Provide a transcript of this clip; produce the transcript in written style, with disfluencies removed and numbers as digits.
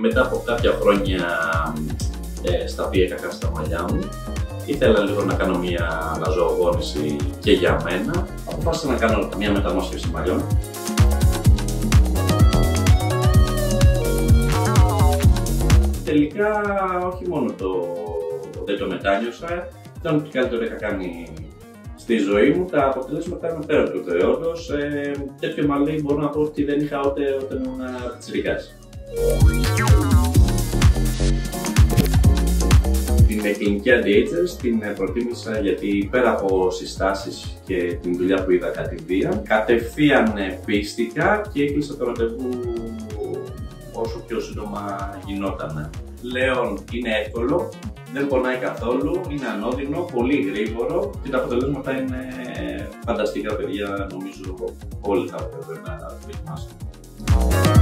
Μετά από κάποια χρόνια στα οποία έκανα στα μαλλιά μου, ήθελα λίγο να κάνω μια αναζωογόνηση και για μένα. Αποφάσισα να κάνω μια μεταμόσχευση μαλλιών. Τελικά όχι μόνο δεν το μετάνιωσα, ήταν ό,τι καλύτερο είχα κάνει στη ζωή μου. Τα αποτελέσματα ήταν πέρα του προϊόντος. Τέτοιο μαλλί μπορώ να πω ότι δεν είχα ούτε όταν ήμουν πιτσιρικάς. Την κλινική anti-agers την προτίμησα γιατί πέρα από συστάσεις και την δουλειά που είδα κατηδίαν, κατευθείαν πίστηκα και έκλεισα το ραντεβού όσο πιο σύντομα γινόταν. Πλέον είναι εύκολο, δεν πονάει καθόλου, είναι ανώδυνο, πολύ γρήγορο και τα αποτελέσματα είναι φανταστικά, παιδιά. Νομίζω όλοι θα πρέπει να το δοκιμάσουν.